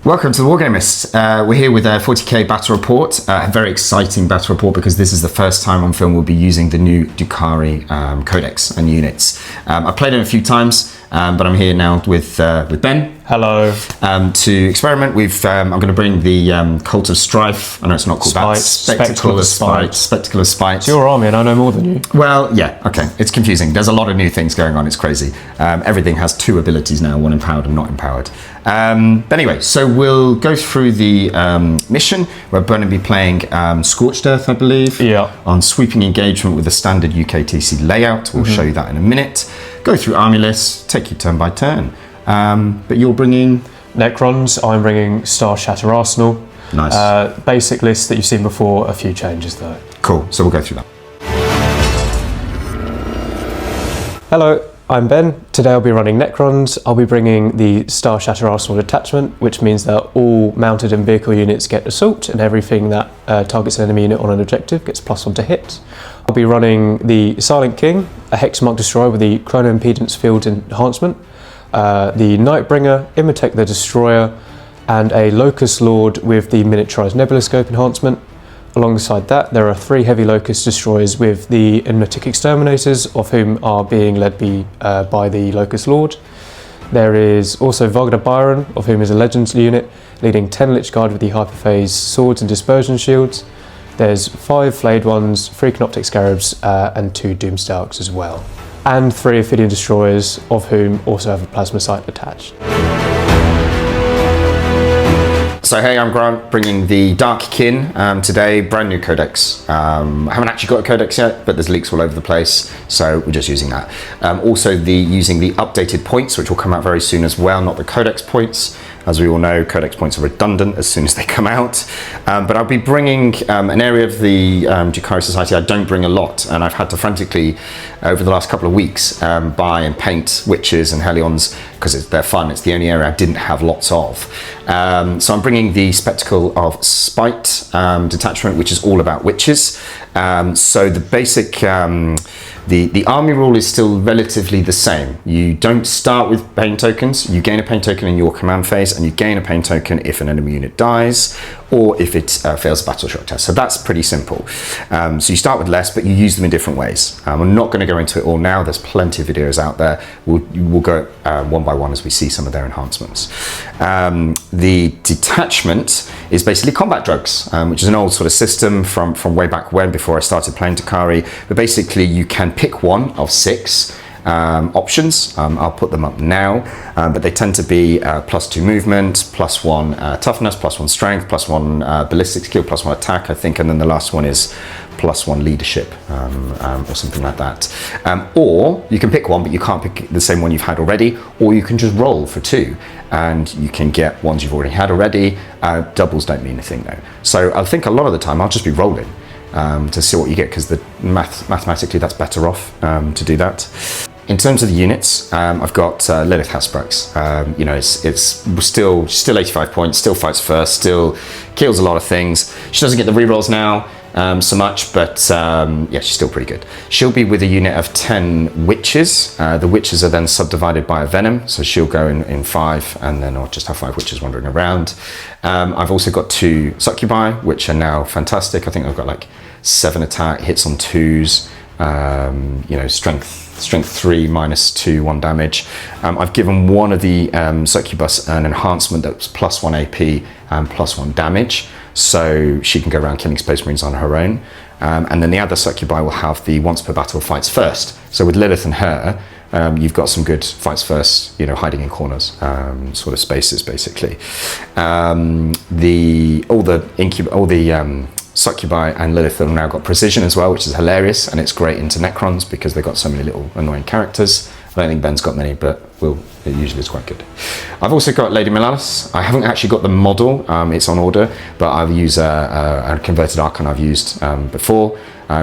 Welcome to the Wargamist. We're here with a 40k battle report, a very exciting battle report because this is the first time on film we'll be using the new Drukhari codex and units. I've played it a few times, but I'm here now with Ben. Hello. To experiment, I'm going to bring the Cult of Strife. I know it's not called that. Spectacle of Spite. Spectacle of Spite. It's your army and I know more than you. Well, yeah, okay. It's confusing. There's a lot of new things going on. It's crazy. Everything has two abilities now, one empowered and not empowered. But anyway, so we'll go through the mission. We're going to be playing Scourched Earth, I believe. Yeah. On sweeping engagement with the standard UKTC layout. We'll show you that in a minute. Go through army lists, take you turn by turn. But you're bringing Necrons. I'm bringing Starshatter Arsenal. Nice. Basic list that you've seen before. A few changes though. Cool. So we'll go through that. Hello, I'm Ben. Today I'll be running Necrons. I'll be bringing the Starshatter Arsenal detachment, which means that all mounted and vehicle units get assault, and everything that targets an enemy unit on an objective gets +1 to hit. I'll be running the Silent King, a Hexmark Destroyer with the Chrono Impedance Field enhancement. The Nightbringer, Imotekh the Destroyer, and a Locust Lord with the miniaturized Nebula Scope enhancement. Alongside that, there are 3 heavy Locust Destroyers with the Enmitic Exterminators, of whom are being led by the Locust Lord. There is also Varguard Obyron, of whom is a Legends unit, leading 10 Lich Guard with the Hyperphase Swords and Dispersion Shields. There's 5 Flayed Ones, 3 Canoptic Scarabs, and 2 Doomstalks as well. And 3 Ophidian Destroyers, of whom also have a Plasma Sight attached. So hey, I'm Grant, bringing the Dark Kin today, brand new codex. I haven't actually got a codex yet, but there's leaks all over the place, so we're just using that. Also using the updated points, which will come out very soon as well, not the codex points. As we all know, codex points are redundant as soon as they come out. But I'll be bringing an area of the Drukhari Society I don't bring a lot, and I've had to frantically, over the last couple of weeks, buy and paint witches and Hellions, because they're fun. It's the only area I didn't have lots of. So I'm bringing the Spectacle of Spite detachment, which is all about witches. So the basic, the army rule is still relatively the same. You don't start with pain tokens. You gain a pain token in your command phase, and you gain a pain token if an enemy unit dies or if it fails a battle shock test. So that's pretty simple. So you start with less, but you use them in different ways. I'm not going to go into it all now. There's plenty of videos out there. We'll go one by one as we see some of their enhancements. The detachment is basically combat drugs, which is an old sort of system from way back when, before I started playing Drukhari. But basically you can pick one of 6 options. I'll put them up now, but they tend to be +2 movement, +1 toughness, +1 strength, +1 ballistic skill, +1 attack, I think, and then the last one is +1 leadership, or something like that. Or you can pick one, but you can't pick the same one you've had already, or you can just roll for 2, and you can get ones you've already had already. Doubles don't mean a thing though. So I think a lot of the time I'll just be rolling to see what you get, because mathematically that's better off to do that. In terms of the units, I've got Lilith Hasbrox. You know, it's still 85 points, still fights first, still kills a lot of things. She doesn't get the rerolls now so much, but yeah, she's still pretty good. She'll be with a unit of 10 witches. The witches are then subdivided by a venom, so she'll go in 5, and then I'll just have 5 witches wandering around. I've also got 2 succubi, which are now fantastic. I think I've got like 7 attack, hits on 2s, you know, strength 3 -2, 1 damage. I've given one of the succubus an enhancement that's +1 AP and +1 damage, so she can go around killing Space Marines on her own. And then the other succubi will have the once per battle fights first. So with Lilith and her, you've got some good fights first, you know, hiding in corners, sort of spaces basically. All the succubi and Lilith have now got precision as well, which is hilarious, and it's great into Necrons because they've got so many little annoying characters. I don't think Ben's got many, but it usually is quite good. I've also got Lady Melalis. I haven't actually got the model, it's on order, but I've used a converted Archon I've used before.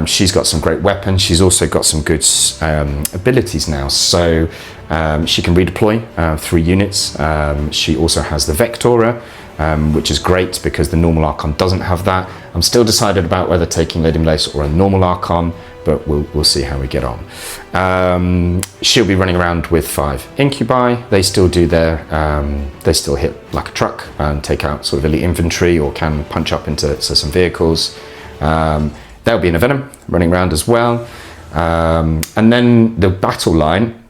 She's got some great weapons. She's also got some good abilities now, so she can redeploy 3 units. She also has the Vectora, which is great because the normal Archon doesn't have that. I'm still decided about whether taking Lady Melalis or a normal Archon. but we'll see how we get on. She'll be running around with 5 incubi. They still do their, they still hit like a truck and take out sort of elite infantry, or can punch up into some vehicles. They'll be in a venom running around as well. And then the battle line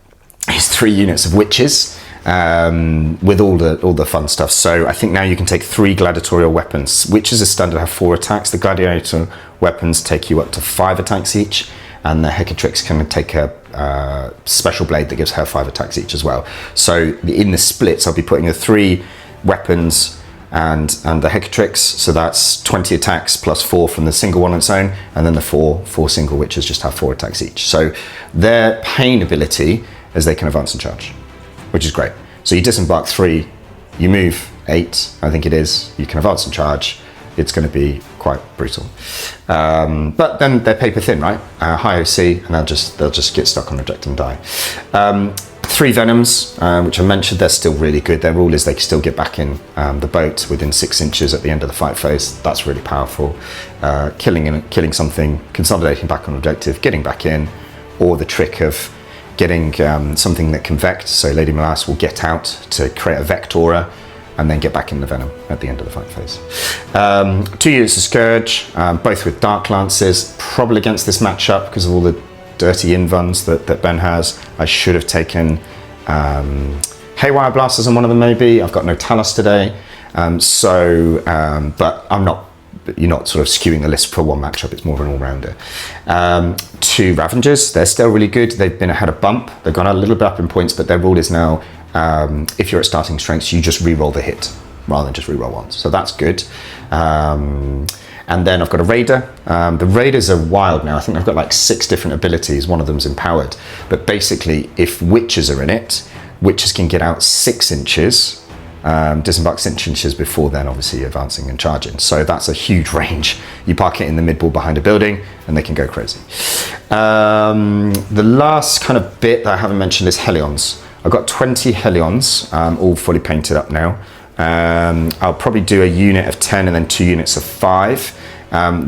is 3 units of witches, with all the fun stuff. So I think now you can take 3 gladiatorial weapons. Witches are standard have 4 attacks. The gladiator weapons take you up to 5 attacks each, and the Hecatrix can take a special blade that gives her 5 attacks each as well. So in the splits, I'll be putting the 3 weapons and the Hecatrix, so that's 20 attacks plus 4 from the single one on its own, and then the four single witches just have 4 attacks each. So their pain ability is they can advance and charge, which is great. So you disembark 3, you move 8, I think it is, you can advance and charge. It's going to be quite brutal. But then they're paper thin, right? High OC, and they'll just get stuck on the objective and die. 3 Venoms, which I mentioned, they're still really good. Their rule is they can still get back in the boat within 6 inches at the end of the fight phase. That's really powerful. Killing something, consolidating back on objective, getting back in, or the trick of getting something that can vect. So Lady Molasse will get out to create a Vectora and then get back in the Venom at the end of the fight phase. 2 units of Scourge, both with Dark Lances, probably against this matchup because of all the dirty invuns that Ben has. I should have taken Haywire Blasters on one of them maybe. I've got no Talus today. But you're not sort of skewing the list for one matchup, it's more of an all-rounder. 2 Ravengers, they're still really good. They've been ahead of bump. They've gone a little bit up in points, but their rule is now, if you're at starting strengths, you just re-roll the hit rather than just re-roll once. So that's good. And then I've got a Raider. The Raiders are wild now. I think I've got like 6 different abilities. One of them's empowered. But basically, if witches are in it, witches can get out 6 inches, disembark 6 inches before then, obviously advancing and charging. So that's a huge range. You park it in the mid-ball behind a building, and they can go crazy. The last kind of bit that I haven't mentioned is Hellions. I've got 20 Hellions, all fully painted up now. I'll probably do a unit of 10 and then 2 units of 5.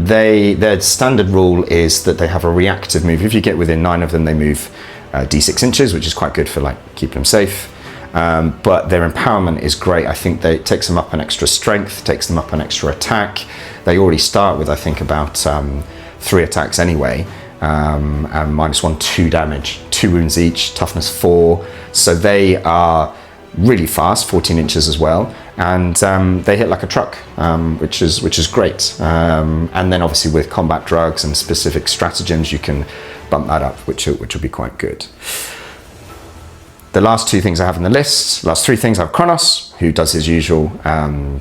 Their standard rule is that they have a reactive move. If you get within 9 of them, they move d6 inches, which is quite good for like keeping them safe. But their empowerment is great. I think it takes them up an extra strength, takes them up an extra attack. They already start with, I think, about 3 attacks anyway, and -1, 2 damage, 2 wounds each, toughness 4. So they are really fast, 14 inches as well, and they hit like a truck, which is great. And then obviously with combat drugs and specific stratagems, you can bump that up, which will be quite good. The last 2 things I have on the list, last 3 things, I have Kronos, who does his usual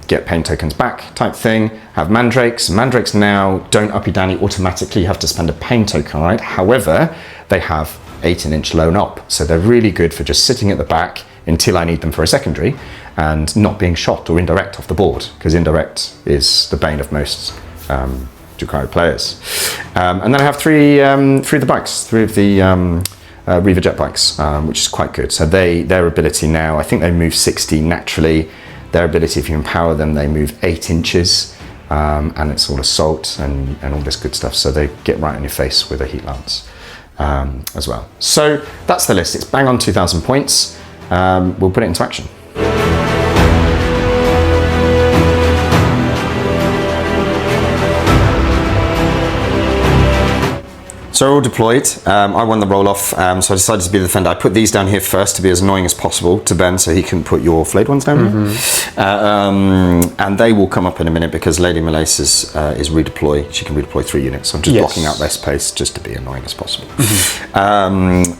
get pain tokens back type thing. I have Mandrakes. Mandrakes now don't uppy downy automatically, you have to spend a pain token, right? However, they have 18-inch lone op, so they're really good for just sitting at the back until I need them for a secondary and not being shot or indirect off the board, because indirect is the bane of most Drukhari players. And then I have 3 of the bikes, 3 of the Reaver jet bikes, which is quite good. So their ability now, I think they move 60 naturally. Their ability, if you empower them, they move 8 inches, and it's all assault and all this good stuff. So they get right in your face with a heat lance as well. So that's the list. It's bang on 2,000 points. We'll put it into action. So we're all deployed. I won the roll-off, so I decided to be the defender. I put these down here first to be as annoying as possible to Ben, so he can put your flayed ones down here. And they will come up in a minute because Lady Molasse is redeploy. She can redeploy 3 units. So I'm just blocking out their space just to be annoying as possible.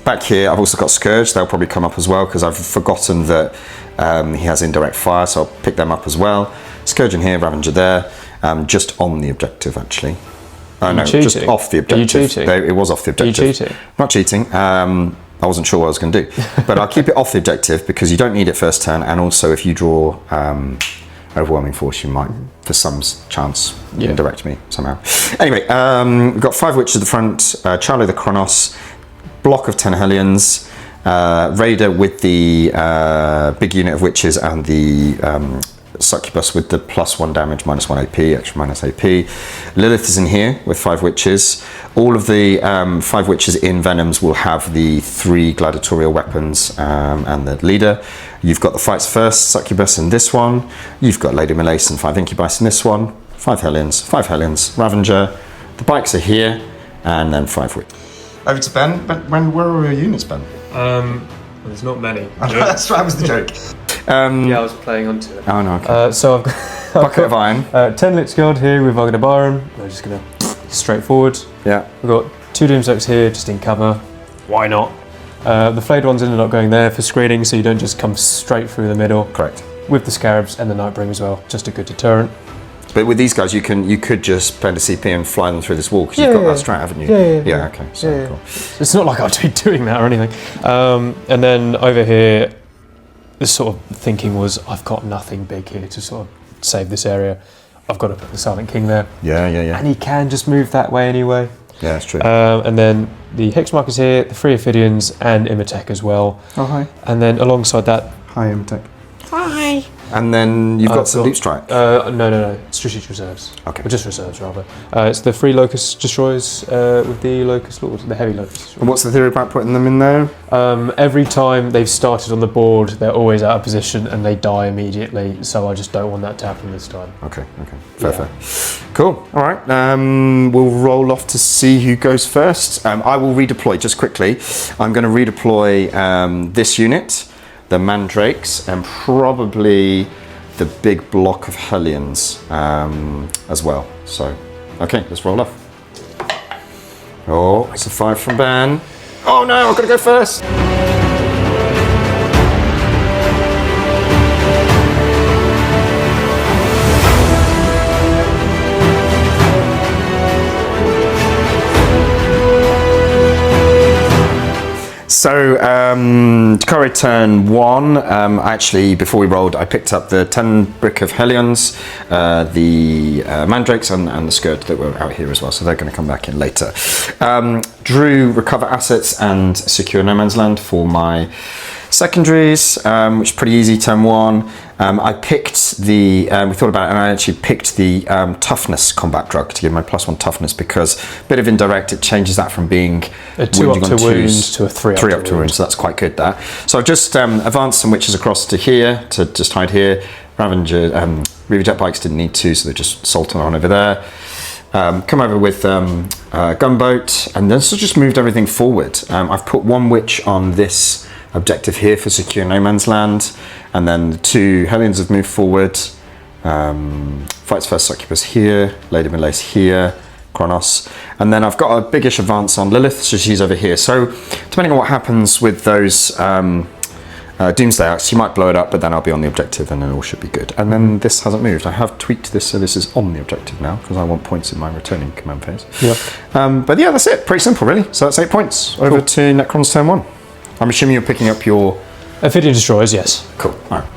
Back here, I've also got Scourge. They'll probably come up as well because I've forgotten that he has indirect fire, so I'll pick them up as well. Scourge in here, Ravager there, just on the objective actually. No, just off the objective. Are you cheating? It was off the objective. Are you cheating? Not cheating. I wasn't sure what I was going to do. But I'll keep it off the objective because you don't need it first turn, and also if you draw Overwhelming Force, you might, for some chance, indirect me somehow. Anyway, we've got 5 witches at the front, Charlie the Kronos, block of 10 Hellions, Raider with the big unit of witches and the Succubus with the +1 damage, -1 AP, extra minus AP. Lilith is in here with 5 witches. All of the 5 witches in Venoms will have the 3 gladiatorial weapons and the leader. You've got the Fights First Succubus in this one. You've got Lady Malace and 5 Incubites in this one. 5 Hellions, Ravager. The bikes are here, and then 5 witches. Over to Ben. Ben, where are your units, Ben? There's not many. That was the joke. Yeah, I was playing onto it. Oh no. Okay. So I've got Bucket of Iron. 10 Lich Guard here with Varguard Obyron. We're just gonna straightforward. Yeah. We've got 2 Doomsdokes here just in cover. Why not? The flayed ones ended up going there for screening, so you don't just come straight through the middle. Correct. With the Scarabs and the Nightbringer as well, just a good deterrent. But with these guys, you could just spend a CP and fly them through this wall because you've got that strat, haven't you? Yeah. Okay. So cool. It's not like I'd be doing that or anything. And then over here, the sort of thinking was, I've got nothing big here to sort of save this area. I've got to put the Silent King there. Yeah. And he can just move that way anyway. Yeah, that's true. And then the Hexmark is here, the 3 Ophidians and Imotekh as well. Oh, hi. And then alongside that... Hi, Imotekh. Hi. And then you've got some Deep Strike. No. Strategic Reserves. Okay. Or just Reserves, rather. It's the 3 Locust Destroyers with the Locust Lord, the Heavy Locust Destroyers. And what's the theory about putting them in there? Every time they've started on the board, they're always out of position and they die immediately, so I just don't want that to happen this time. Okay. Fair. Cool. All right. We'll roll off to see who goes first. I will redeploy just quickly. I'm going to redeploy this unit, the Mandrakes, and probably the big block of Hellions as well. So, okay, let's roll off. Oh, it's a 5 from Ben. Oh no, I've got to go first. So, Drukhari turn 1, actually before we rolled I picked up the 10 brick of Hellions, the Mandrakes and the Scourge that were out here as well, so they're going to come back in later. Drew Recover Assets and Secure No Man's Land for my secondaries, which is pretty easy, turn 1. I picked the, we thought about it, and I actually picked the Toughness combat drug to give my +1 toughness, because a bit of indirect, it changes that from being a 2 up to wounds to a 3 up to wounds, so that's quite good there. So I've just advanced some witches across to here, to just hide here. Ravager, Reaver Jet Bikes didn't need to, so they're just salting on over there. Come over with Gunboat, and then so just moved everything forward. I've put 1 witch on this objective here for Secure No Man's Land, and then the 2 Hellions have moved forward. Fights First Succubus here, Lady Malace here, Kronos, and then I've got a biggish advance on Lilith, so she's over here. So depending on what happens with those Doomsday Acts, you might blow it up, but then I'll be on the objective and it all should be good. And then this hasn't moved. I have tweaked this so this is on the objective now, because I want points in my returning command phase. Yep. But yeah, that's it. Pretty simple, really. So that's 8 points. Over to Necrons turn 1. I'm assuming you're picking up your... Ophidian Destroyers, yes. Cool. All right.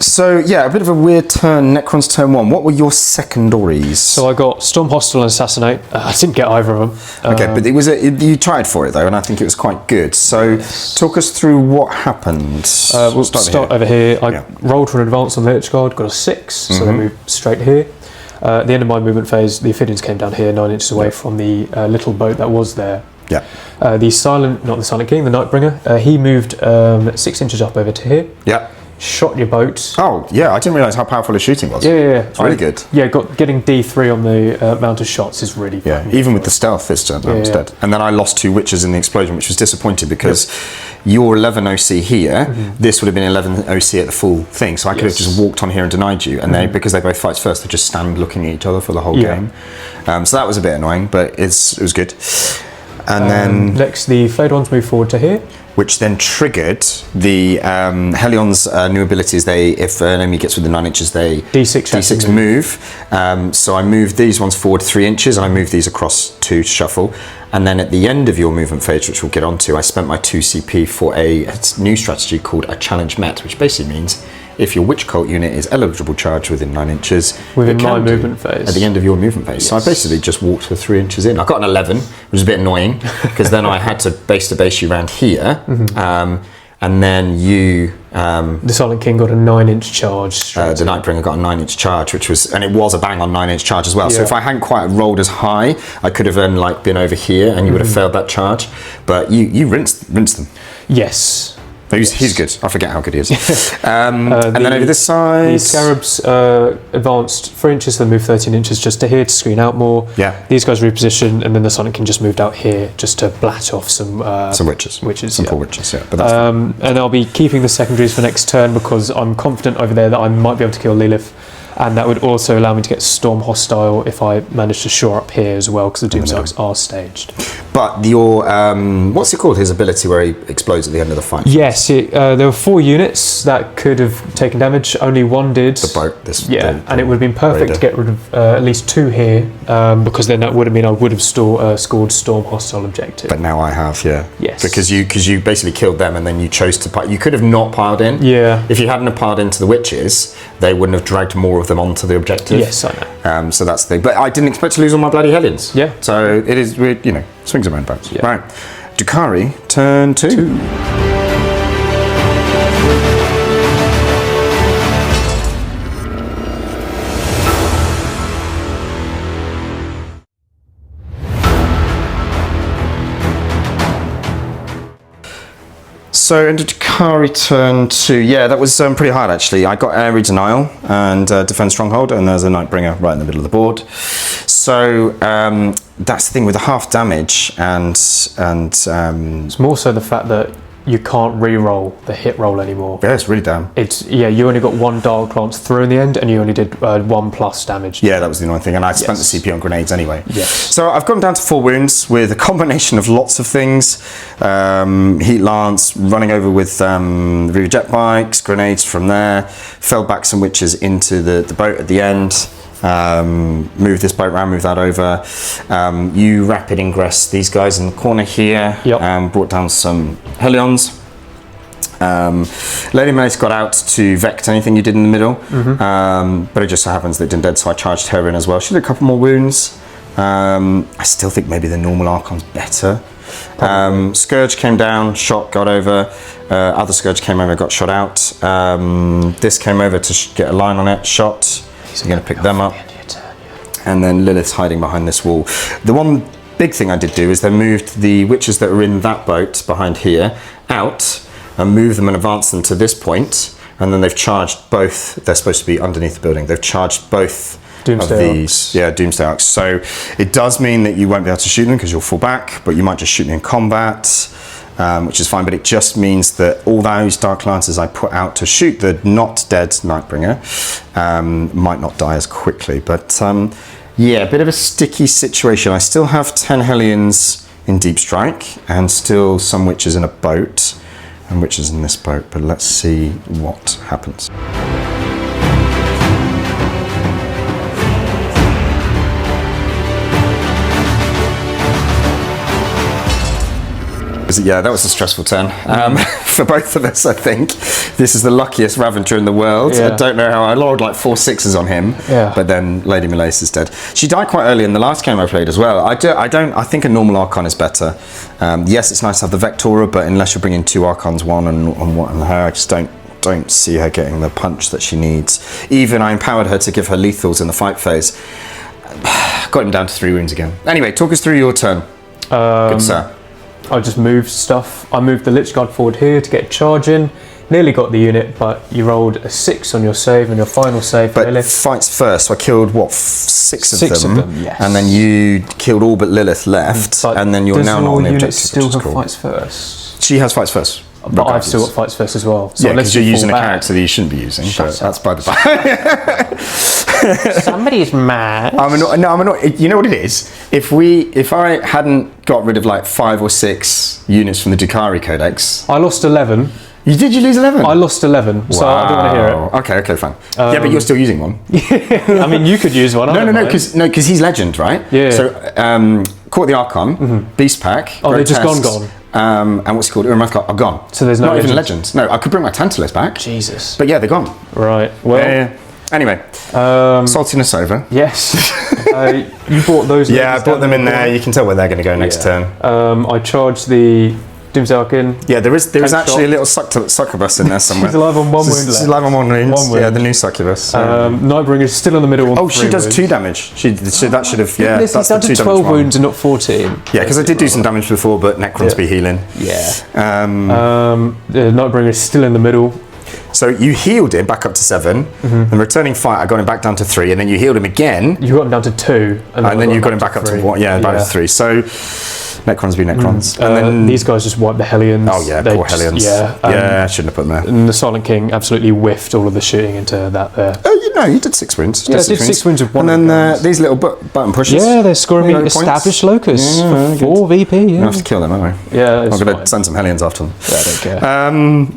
So yeah, a bit of a weird turn. Necrons turn 1. What were your secondaries? So I got Storm Hostile and Assassinate. I didn't get either of them. Okay, but it was you tried for it though, and I think it was quite good. So talk us through what happened. We'll start over here. I rolled for an advance on the Lich Guard, got a 6, so they moved straight here. At the end of my movement phase, the Ophidians came down here 9 inches away from the little boat that was there. Yeah. Not the Silent King, the Nightbringer. He moved 6 inches up over to here. Yeah. Shot your boat. Oh, yeah, I didn't realise how powerful his shooting was. Yeah. It's really good. Yeah, getting D3 on the amount of shots is really good. Even with the stealth, it's dead. And then I lost 2 witches in the explosion, which was disappointing because your 11 OC here, this would have been 11 OC at the full thing, so I could have just walked on here and denied you, and they, because they both fights first, they just stand looking at each other for the whole game. So that was a bit annoying, but it was good. And then next, the flayed ones move forward to here. which then triggered the Hellion's new abilities. If an enemy gets within 9 inches, they D6 move. So I moved these ones forward 3 inches, and I moved these across 2 to shuffle. And then at the end of your movement phase, which we'll get onto, I spent my 2 CP for a new strategy called a challenge met, which basically means if your witch cult unit is eligible charge within 9 inches within my movement phase at the end of your movement phase. Yes. So I basically just walked for 3 inches in. I got an 11, which was a bit annoying because then I had to base you around here, and then you. The Silent King got a 9-inch charge. The Nightbringer got a 9-inch charge, and it was a bang on 9-inch charge as well. Yeah. So if I hadn't quite rolled as high, I could have then been over here, and you would have failed that charge. But you rinsed them. Yes. He's good. I forget how good he is. And then over this side, the Scarabs advanced 3 inches, then moved 13 inches just to here to screen out more. Yeah. These guys repositioned, and then the Sonic King just moved out here just to blat off some witches. Some poor witches. Yeah. But that's and I'll be keeping the secondaries for next turn because I'm confident over there that I might be able to kill Lilith. And that would also allow me to get Storm Hostile if I manage to shore up here as well, because the Doomstarks are staged. But your, what's it called, his ability where he explodes at the end of the fight? Yes, there were 4 units that could have taken damage, only 1 did. The boat, and it would have been perfect to get rid of at least 2 here, because then that would have mean I would have scored Storm Hostile objective. But now I have, yeah. Yes. Because you basically killed them and then you chose to, you could have not piled in. Yeah. If you hadn't have piled into the witches, they wouldn't have dragged more of them onto the objective. Yes, I know. So that's the thing. But I didn't expect to lose all my bloody Hellions. Yeah. So it is, swings and roundabouts. Yeah. Right. Drukhari, turn 2. So into Drukhari turn 2, yeah, that was pretty hard actually. I got Ares Denial and Defend Stronghold, and there's a Nightbringer right in the middle of the board. So that's the thing with the half damage, and it's more so the fact that you can't re-roll the hit roll anymore. Yeah, it's really damn. You only got 1 Dark Lance through in the end, and you only did 1+ damage. Yeah, that was the annoying thing, and I spent the CP on grenades anyway. Yes. So I've gone down to 4 wounds with a combination of lots of things. Heat Lance, running over with Reaver jet bikes, grenades from there, fell back some witches into the boat at the end. Move this boat around, move that over. You rapid ingress these guys in the corner here. Yep. Brought down some Hellions. Lady Melis got out to Vect anything you did in the middle, but it just so happens that it didn't dead, so I charged her in as well. She did a couple more wounds. I still think maybe the normal Archon's better. Scourge came down, shot, got over. Other Scourge came over, got shot out. This came over to get a line on it, shot. So you're going to pick them up. And then Lilith's hiding behind this wall. The one big thing I did do is they moved the witches that were in that boat behind here out and moved them and advanced them to this point. And then they've charged both. They're supposed to be underneath the building. They've charged both Doomsday of these. Yeah, Doomsday Arcs. So it does mean that you won't be able to shoot them because you'll fall back, but you might just shoot them in combat. Which is fine, but it just means that all those Dark Lances I put out to shoot the not dead Nightbringer might not die as quickly. But yeah, a bit of a sticky situation. I still have 10 Hellions in Deep Strike and still some witches in a boat and witches in this boat, but let's see what happens. Yeah, that was a stressful turn for both of us, I think. This is the luckiest Ravager in the world. Yeah. I don't know how I logged like 4 6s on him, but then Lady Melis is dead. She died quite early in the last game I played as well. I think a normal Archon is better. Yes, it's nice to have the Vectora, but unless you're bringing 2 Archons, one on her, I just don't see her getting the punch that she needs. Even I empowered her to give her lethals in the fight phase. Got him down to 3 wounds again. Anyway, talk us through your turn. Good sir. I just moved stuff. I moved the Lich Guard forward here to get a charge in. Nearly got the unit, but you rolled a 6 on your save and your final save. But Lilith. Fights first. So I killed what, 6 of them, yes. And then you killed all but Lilith left, but and then you're now not on the objective. Still have cool. fights first. She has fights first. But I've still got fights first as well. So yeah, because you're using a character that you shouldn't be using. But that's by the by. Somebody's mad. I'm not. You know what it is? If I hadn't got rid of like 5 or 6 units from the Drukhari codex, I lost 11. You lose 11? I lost 11, so I don't want to hear it. Okay, fine. Yeah, but you're still using one. I mean, you could use one. No, because he's legend, right? Yeah. So, Court of the Archon, Beast Pack, Oh, they're just gone. And what's it called? are gone. So there's no not even legends? legends. No, I could bring my Tantalus back. Jesus. But yeah, they're gone. Right. Well. Anyway, saltiness over. Yes. You bought those. Yeah, I bought them in there. You can tell where they're going to go next turn. I charged the Doomsday in. Yeah, there is actually a little succubus in there somewhere. She's alive on 1 wound. She's alive on 1 wound. Yeah, the new succubus. Nightbringer is still in the middle. Oh, she does 2 damage. That should have. Yeah, that's down to 12 wounds and not 14. Yeah, because I did do some damage before, but Necrons be healing. Yeah. The Nightbringer is still in the middle. So you healed him back up to 7, and returning fight, I got him back down to 3, and then you healed him again. You got him down to 2, and then you got him back up to 1. Yeah, back to 3. So Necrons be Necrons. And then these guys just wiped the Hellions. Oh yeah, poor Hellions. Yeah, I shouldn't have put them there. And the Silent King absolutely whiffed all of the shooting into that there. You did 6 wounds. Yeah, I did 6 wounds with 1. And then these little button pushes. Yeah, they're scoring me established locus for 4 VP. Yeah. We have to kill them, aren't we? Yeah, I'm going to send some Hellions after them. Yeah, I don't care.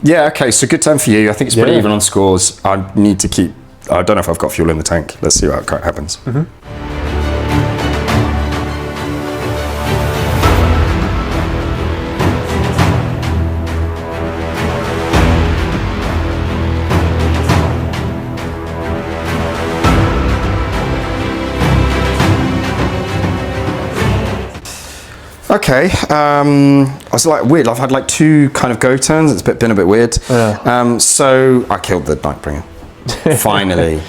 Yeah, okay, so good turn for you. I think it's pretty even on scores. I need to keep. I don't know if I've got fuel in the tank. Let's see what happens. Okay, I was like weird. I've had like 2 kind of go turns. It's been a bit weird. Yeah. So I killed the Nightbringer. Finally.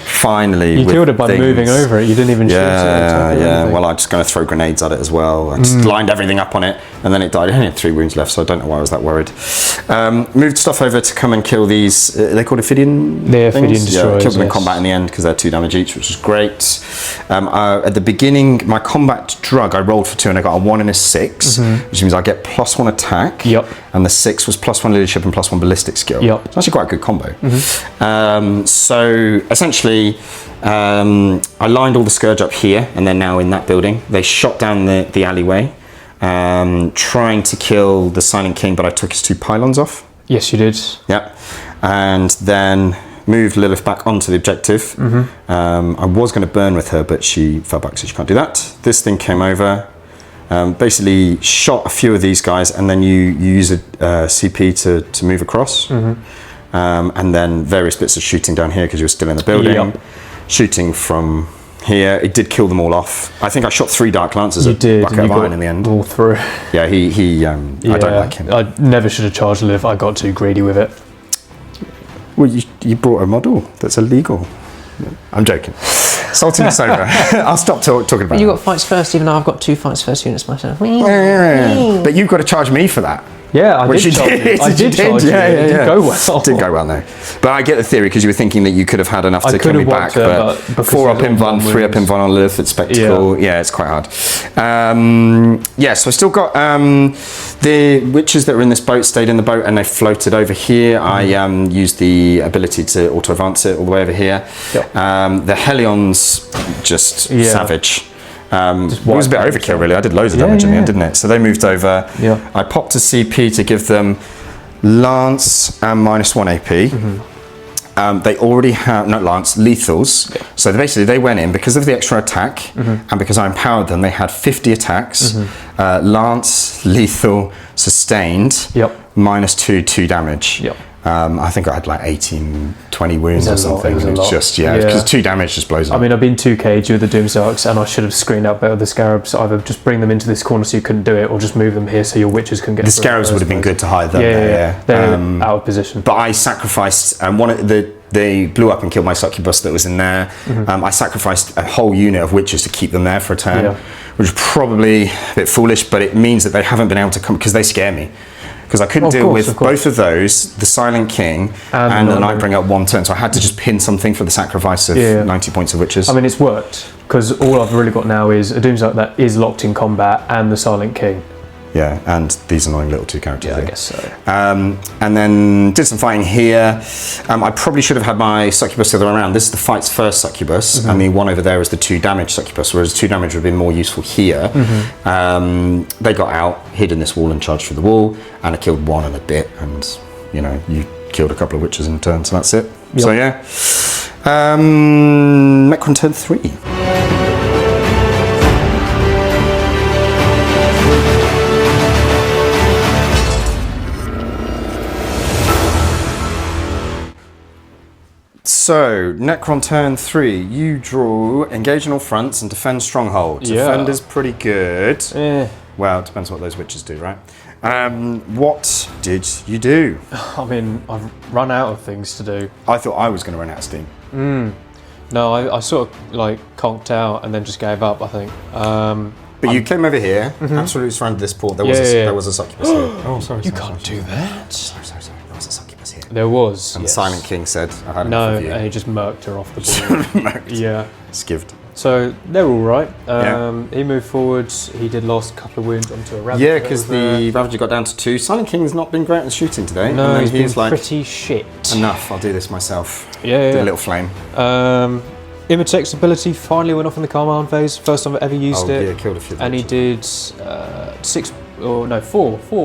You killed it by moving over it. You didn't even shoot it. Yeah. Well, I'm just going to throw grenades at it as well. I just lined everything up on it, and then it died. It only had 3 wounds left, so I don't know why I was that worried. Moved stuff over to come and kill these. They're called Ophidian. They're Ophidian Destroyers. Killed them in combat in the end because they're 2 damage each, which was great. At the beginning, my combat drug, I rolled for 2 and I got a 1 and a 6, which means I get +1 attack. Yep. And the 6 was +1 leadership and +1 ballistic skill. Yep. It's actually quite a good combo. So essentially, I lined all the Scourge up here, and they're now in that building. They shot down the alleyway, trying to kill the Silent King, but I took his 2 pylons off. Yes, you did. Yep. And then moved Lilith back onto the objective. I was going to burn with her, but she fell back, so she can't do that. This thing came over. Basically shot a few of these guys, and then you use a CP to move across. And then various bits of shooting down here because you were still in the building. Yep. Shooting from here, it did kill them all off. I think I shot 3 Dark Lancers at Bucket of Iron in the end. All through. Yeah, I don't like him. I never should have charged Liv. I got too greedy with it. Well, you brought a model that's illegal. I'm joking. Saltiness over. I'll stop talking about it. You got fights first, even though I've got 2 fights first units myself. But you've got to charge me for that. Yeah, I did charge you. I did charge you. It didn't go well. Didn't go well, no. But I get the theory because you were thinking that you could have had enough to kill me back. But 4 up in Von, 3 up in Von on Lilith at Spectacle. Yeah, it's quite hard. So I still got the witches that were in this boat stayed in the boat and they floated over here. I used the ability to auto-advance it all the way over here. Yep. The Hellions, just savage. It was a bit overkill, really. I did loads of damage in the end, didn't it? So they moved over. Yeah. I popped a CP to give them Lance and -1 AP. They already have, not Lance, lethals. Yeah. So basically they went in, because of the extra attack, and because I empowered them, they had 50 attacks. Lance, lethal, sustained, -2 damage. Yep. I think I had like 18, 20 wounds or something. It's just, because 2 damage just blows up. I mean, I've been 2K'd with the Doomsday and I should have screened out better the Scarabs. Either just bring them into this corner so you couldn't do it, or just move them here so your witches can get the Scarabs would have been good to hide them. They're out of position. But I sacrificed, they blew up and killed my succubus that was in there. I sacrificed a whole unit of witches to keep them there for a turn, which is probably a bit foolish, but it means that they haven't been able to come, because they scare me. Because I couldn't deal with both of those, the Silent King and the Nightbringer at 1 turn, so I had to just pin something for the sacrifice of 90 points of witches. I mean, it's worked, because all I've really got now is a Doomsday that is locked in combat and the Silent King. Yeah, and these annoying little 2 characters. Yeah, here. I guess so. And then did some fighting here. I probably should have had my succubus the other way around. This is the fight's first succubus, and the one over there is the 2 damage succubus, whereas 2 damage would have been more useful here. They got out, hid in this wall and charged through the wall, and I killed 1 and a bit, and you know, you killed a couple of witches in turn, so that's it. Yep. So yeah. Necron turn 3. So, Necron turn 3, you draw engage in all fronts and defend stronghold. Yeah. Defend is pretty good. Eh. Well, it depends what those witches do, right? What did you do? I mean, I've run out of things to do. I thought I was going to run out of steam. No, I sort of like conked out and then just gave up, I think. But you came over here, absolutely surrounded this port. There was there was a succubus here. Oh, sorry. You can't do that. Sorry. There was a succubus here. There was. And yes. the Silent King said, I had No, enough of you. and he just murked her off the board. Yeah. Skivved. So they're all right. He moved forwards. He did last a couple of wounds onto a Ravager. Yeah, because the Ravager got down to 2. Silent King's not been great at shooting today. No, and he's then been he's like, pretty shit. enough, I'll do this myself. Yeah. Did a little flame. Immotech's ability finally went off in the command phase. First time I've ever used it. Yeah, killed a few. And he did 4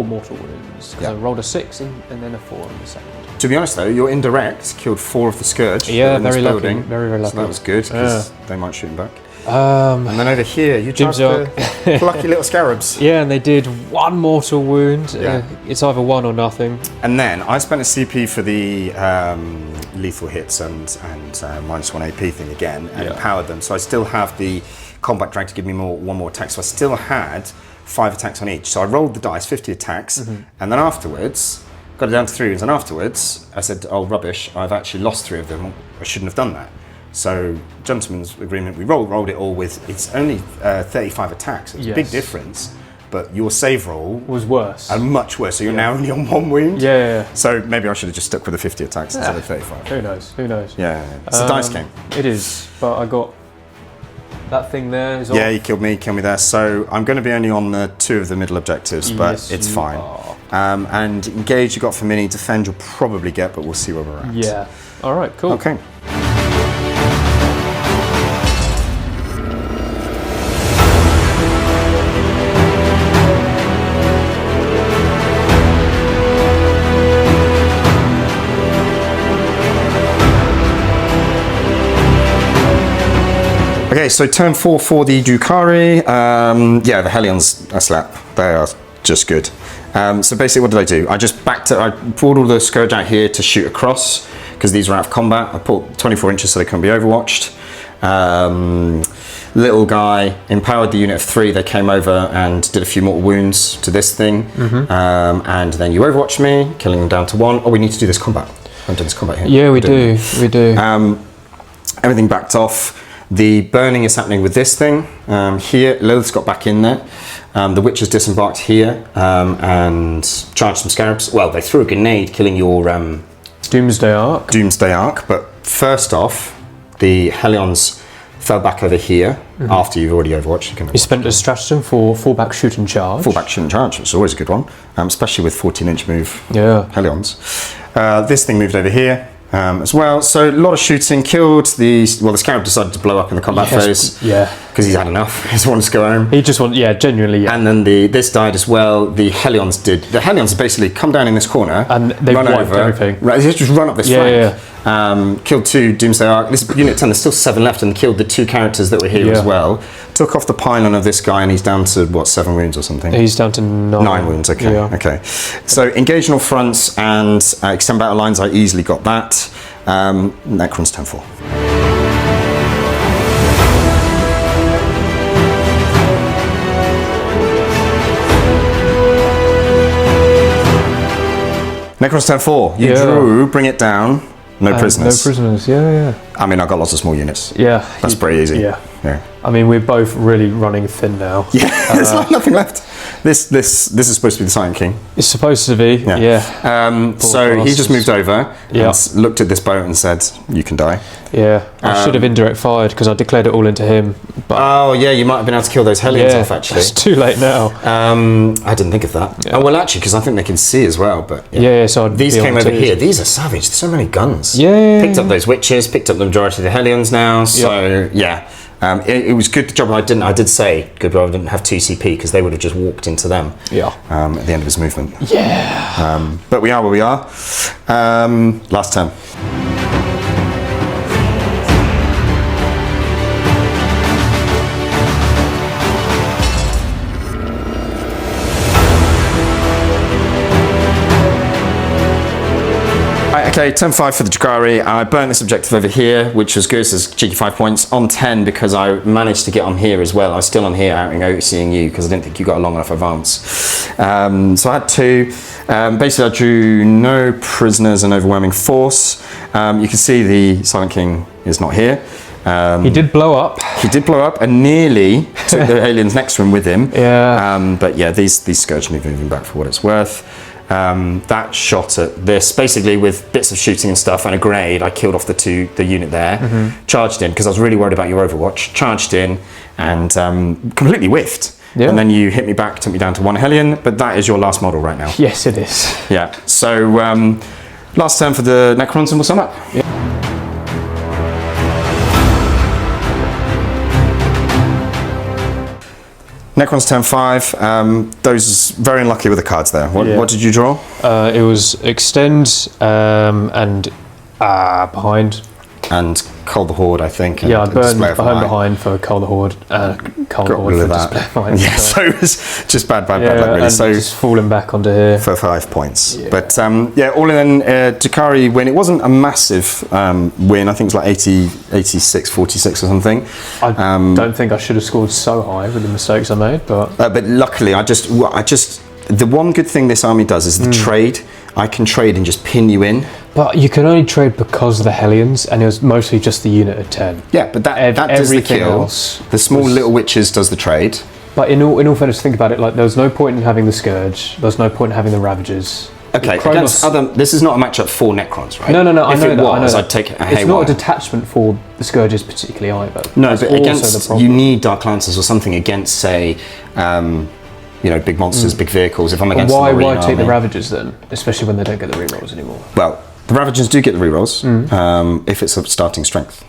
mortal wounds. Because I rolled a 6 and then a 4 on the second. To be honest though, your indirect killed 4 of the Scourge. Yeah, that were in this very lucky. building. Very lucky. So that was good, because they might shoot him back. And And then over here, you charged the plucky little scarabs. Yeah, and they did 1 mortal wound. Yeah. It's either 1 or nothing. And then I spent a CP for the lethal hits and -1 AP thing again, and empowered them. So I still have the combat drag to give me 1 more attack. So I still had 5 attacks on each. So I rolled the dice, 50 attacks, and then afterwards, got it down to 3 wounds. And afterwards, I said, oh rubbish, I've actually lost 3 of them. I shouldn't have done that. So, gentleman's agreement, we rolled it all with, it's only 35 attacks. It's a big difference, but your save roll Was worse. much worse. So you're now only on 1 wound. Yeah. So maybe I should have just stuck with the 50 attacks instead of 35. Who knows? Who knows? Yeah, it's a dice game. It is, but I got that thing there. Is Yeah, off. you killed me there. So I'm going to be only on the 2 of the middle objectives, but Yes, it's you fine. are. And engage you got for mini, defend you'll probably get, but we'll see where we're at. Yeah. All right. Cool. Okay. Okay, so turn 4 for the Drukhari. Yeah, the Hellions a slap. They are just good. So basically, what did I do? I just I pulled all the Scourge out here to shoot across because these were out of combat. I put 24 inches so they couldn't be overwatched. Little guy empowered the unit of 3. They came over and did a few mortal wounds to this thing, and then you overwatched me, killing them down to 1. Oh, we need to do this combat. I'm doing this combat here. Yeah, we do. We do. Everything backed off. The burning is happening with this thing here. Lilith's got back in there. The witches disembarked here and charged some scarabs. Well, they threw a grenade killing your Doomsday Arc. Doomsday Arc. But first off, the Hellions fell back over here after you've already overwatched. You spent a stratagem for fallback shoot and charge. Fallback shoot and charge, which is always a good one, especially with 14-inch move Hellions. This thing moved over here. As well, so a lot of shooting, killed the Scarab decided to blow up in the combat phase. Yeah. Because he's had enough, he just wanted to go home. He just wanted, genuinely, And then this died as well. The Hellions did. The Hellions basically come down in this corner And they run wiped over, everything. Right, they just run up this flank. Killed 2 Doomsday Arc. This unit 10, there's still 7 left, and killed the 2 characters that were here as well. Took off the pylon of this guy, and he's down to what, 7 wounds or something? He's down to 9. 9 wounds. Okay. Yeah. Okay. So engage on all fronts and extend battle lines. I easily got that. Necrons turn 4. Necrons turn 4. You drew, bring it down. No prisoners. No prisoners, yeah. I mean, I got lots of small units. Yeah. That's pretty easy. Yeah. Yeah. I mean, we're both really running thin now. Yeah, there's like nothing left. This is supposed to be the Silent King. It's supposed to be, yeah. So he just moved over and looked at this boat and said, "You can die." Yeah, I should have indirect fired because I declared it all into him. But oh yeah, you might have been able to kill those Hellions off actually. It's too late now. I didn't think of that. Oh well, actually, because I think they can see as well. But so these came over here. These are savage. There's so many guns. Yeah. Picked up those witches. Picked up the majority of the Hellions now. So yeah. It was good job I did say good job I didn't have 2 CP because they would have just walked into them at the end of his movement. Yeah. But we are where we are. Last turn. Okay, turn 5 for the Drukhari. I burnt this objective over here, which was good, so it's cheeky 5 points. On 10, because I managed to get on here as well. I was still on here outseeing you, because I didn't think you got a long enough advance. So I had 2. Basically, I drew no prisoners and overwhelming force. You can see the Silent King is not here. He did blow up. He did blow up and nearly took the aliens next to him with him. Yeah. But yeah, these Scourge moving back for what it's worth. That shot at this, basically with bits of shooting and stuff and a grenade, I killed off the unit there, charged in, because I was really worried about your Overwatch, charged in and completely whiffed. Yeah. And then you hit me back, took me down to 1 Hellion, but that is your last model right now. Yes, it is. Yeah, so last turn for the Necrons and we'll sum up. Yeah. Necrons turn 5. Those very unlucky with the cards there. What did you draw? It was extend and behind. And Cull the Horde, I think. Yeah, I burned behind for Cull the Horde. Cull the Horde for display behind. Yeah, so it was just bad luck really. And so just falling back onto here. For 5 points. Yeah. But all in Drukhari win. It wasn't a massive win. I think it was like 86, 46 or something. I don't think I should have scored so high with the mistakes I made, but luckily I just the one good thing this army does is the trade. I can trade and just pin you in. But you can only trade because of the Hellions, and it was mostly just the unit of 10. Yeah, but that does the kill. The small little witches does the trade. But in all fairness, think about it. Like, there was no point in having the Scourge. There was no point in having the Ravagers. Okay, against this is not a matchup for Necrons, right? No. If it was, I'd take it. It's not a detachment for the Scourges particularly either. No, but against you need Dark Lancers or something against, say, big monsters, big vehicles. If I'm against why take the Ravagers then, especially when they don't get the rerolls anymore? Well, the Ravagers do get the rerolls if it's a starting strength.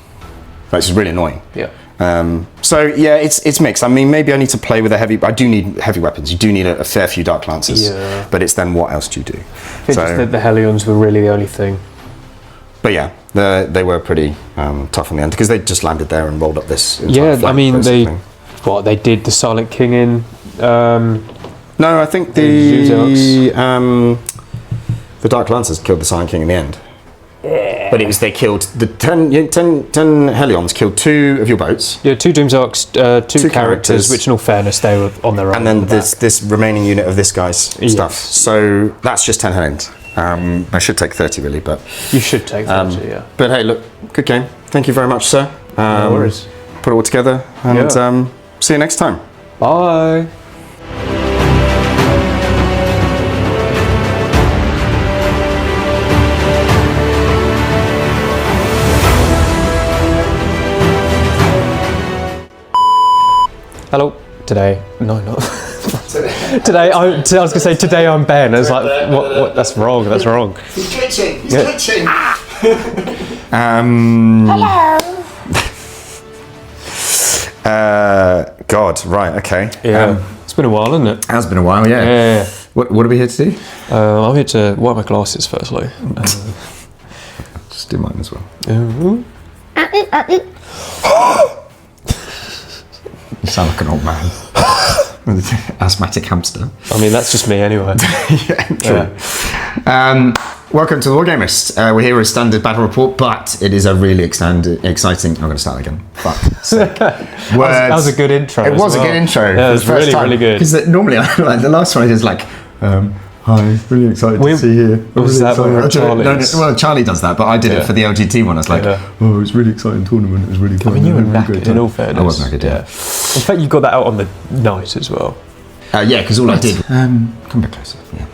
Which is really annoying. Yeah. So yeah, it's mixed. I mean, maybe I need to play with I do need heavy weapons. You do need a fair few Dark Lancers. Yeah. But it's then what else do you do? I think just that the Hellions were really the only thing. But yeah, they were pretty tough in the end because they just landed there and rolled up this. I mean they did the Silent King in. No, I think the Dark Lancers killed the Silent King in the end. Yeah. But they killed the 10 Hellions killed 2 of your boats. Yeah, 2 Doomsarks, 2 characters, which in all fairness they were on their own. And then this remaining unit of this guy's stuff. So that's just 10 Hellions. I should take 30 really, but you should take 30, yeah. But hey, look, good game. Thank you very much, sir. No worries. Put it all together and see you next time. Bye. Hello. Today, no, not today. I was gonna say today I'm Ben. I was like, what? That's wrong. That's wrong. He's glitching. He's glitching. Hello. God. Right. Okay. Yeah. It's been a while, hasn't it? It has been a while. Yeah. Yeah. What are we here to do? I'm here to wipe my glasses firstly. Just do mine as well. You sound like an old man. Asthmatic hamster. I mean, that's just me anyway. Yeah, true. Yeah. Welcome to the Wargamist. We're here with a standard battle report, but it is a really exciting. I'm going to start again. That was a good intro. It was a good intro. Yeah, it was really good. Because normally, the last one I did is like, hi, really excited to see you here. Was that well, Charlie does that, but I did it for the LGT one. I was like, oh, it's really exciting tournament. It was really cool. I mean, you were knackered in all fairness. I was knackered, yeah. In fact, you got that out on the night as well. Yeah, because all I did. Come a bit closer. Yeah.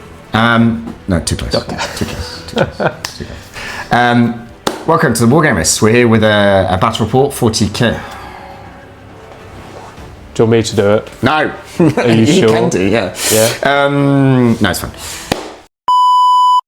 No, too close. Okay. Too close. Too close. Too close. Welcome to the Wargamers. We're here with a battle report, 40k. Do you want me to do it? No. Are you You sure? can do, yeah. Yeah. No, it's fine.